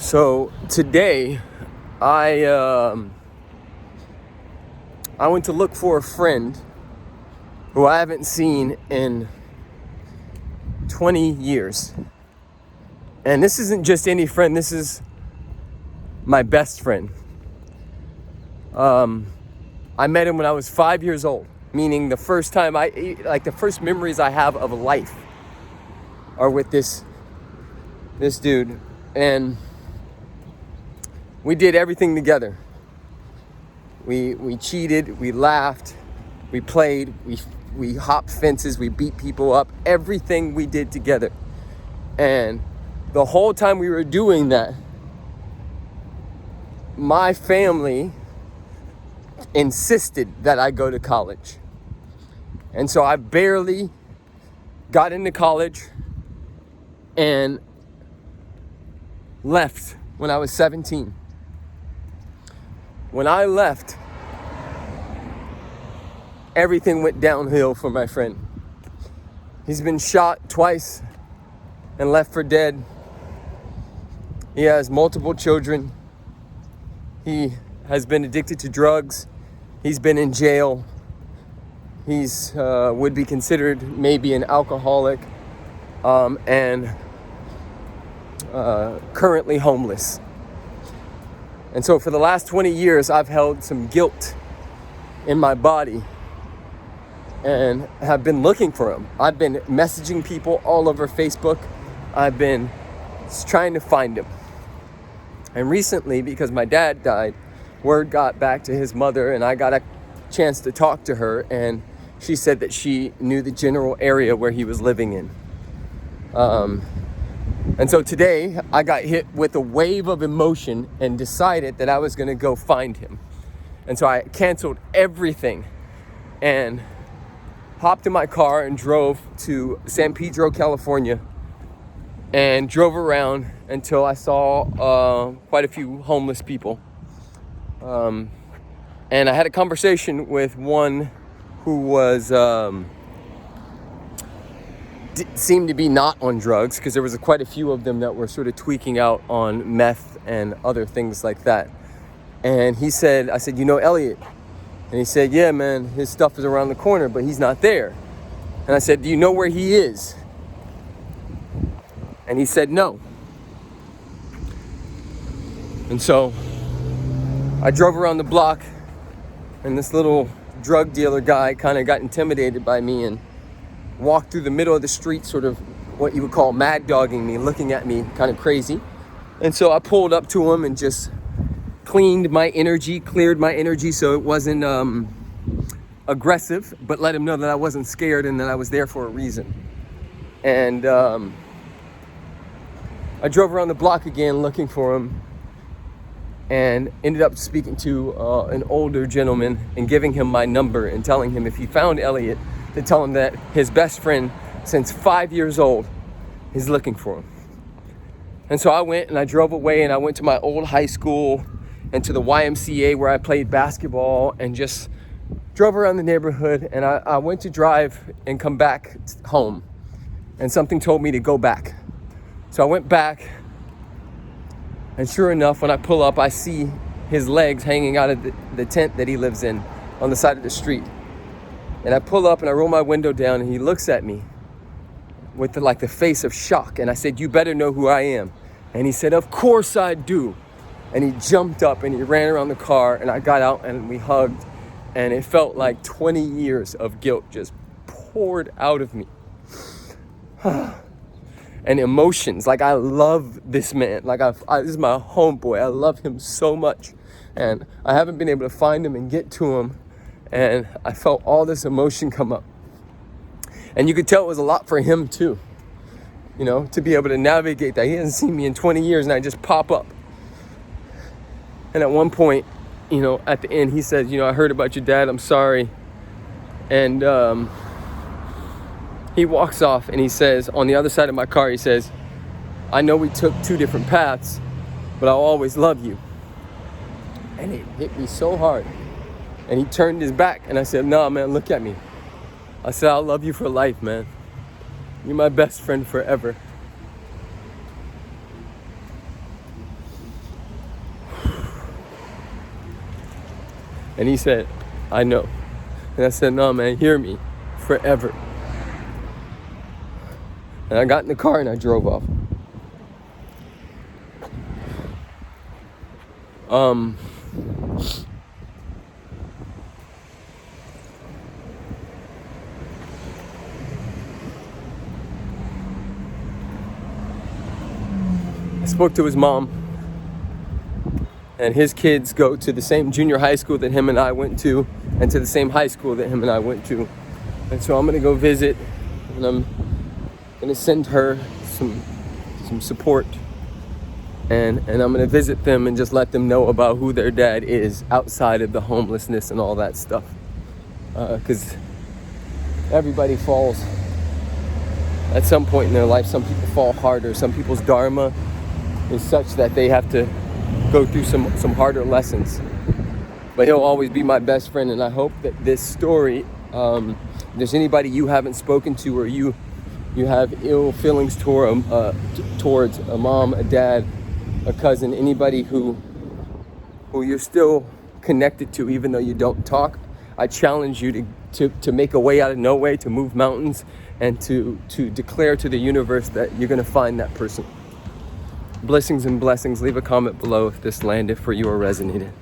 So today, I went to look for a friend who I haven't seen in 20 years. And this isn't just any friend, this is my best friend. I met him when I was 5 years old, meaning the first memories I have of life are with this dude. And we did everything together. We cheated, we laughed, we played, we hopped fences, we beat people up, everything we did together. And the whole time we were doing that, my family insisted that I go to college. And so I barely got into college and left when I was 17. When I left, everything went downhill for my friend. He's been shot twice and left for dead. He has multiple children. He has been addicted to drugs. He's been in jail. He's would be considered maybe an alcoholic, and currently homeless. And so for the last 20 years, I've held some guilt in my body and have been looking for him. I've been messaging people all over Facebook. I've been trying to find him. And recently, because my dad died, word got back to his mother and I got a chance to talk to her, and she said that she knew the general area where he was living in. And so today I got hit with a wave of emotion and decided that I was going to go find him. And so I canceled everything and hopped in my car and drove to San Pedro, California, and drove around until I saw quite a few homeless people. And I had a conversation with one who was seemed to be not on drugs, because there was quite a few of them that were sort of tweaking out on meth and other things like that. And I said, you know Elliot? And he said, yeah, man, his stuff is around the corner, but he's not there. And I said, do you know where he is? And he said, no. And so I drove around the block, and this little drug dealer guy kind of got intimidated by me and walked through the middle of the street, sort of what you would call mad dogging me, looking at me kind of crazy. And so I pulled up to him and just cleared my energy so it wasn't aggressive, but let him know that I wasn't scared and that I was there for a reason. And I drove around the block again looking for him, and ended up speaking to an older gentleman and giving him my number and telling him if he found Elliot, to tell him that his best friend since 5 years old is looking for him. And so I went and I drove away, and I went to my old high school and to the YMCA where I played basketball, and just drove around the neighborhood. And I went to drive and come back home, and something told me to go back. So I went back, and sure enough, when I pull up, I see his legs hanging out of the tent that he lives in on the side of the street. And I pull up and I roll my window down, and he looks at me with the face of shock. And I said, you better know who I am. And he said, of course I do. And he jumped up and he ran around the car, and I got out and we hugged. And it felt like 20 years of guilt just poured out of me. And emotions, I love this man. This is my homeboy. I love him so much. And I haven't been able to find him and get to him. And I felt all this emotion come up. And you could tell it was a lot for him too, to be able to navigate that. He hasn't seen me in 20 years, and I just pop up. And at one point, at the end, he says, I heard about your dad, I'm sorry. And he walks off, and he says, on the other side of my car, he says, I know we took two different paths, but I'll always love you. And it hit me so hard. And he turned his back, and I said, nah, man, look at me. I said, I'll love you for life, man. You're my best friend forever. And he said, I know. And I said, no, man, hear me. Forever. And I got in the car and I drove off. I spoke to his mom, and his kids go to the same junior high school that him and I went to, and to the same high school that him and I went to. And so I'm gonna go visit, and I'm gonna send her some support, and I'm gonna visit them and just let them know about who their dad is outside of the homelessness and all that stuff. Because everybody falls at some point in their life. Some people fall harder. Some people's dharma is such that they have to go through some harder lessons. But he'll always be my best friend, and I hope that this story, if there's anybody you haven't spoken to, or you have ill feelings towards a mom, a dad, a cousin, anybody who you're still connected to even though you don't talk, I challenge you to make a way out of no way, to move mountains, and to declare to the universe that you're going to find that person. Blessings and blessings. Leave a comment below if this landed for you or resonated.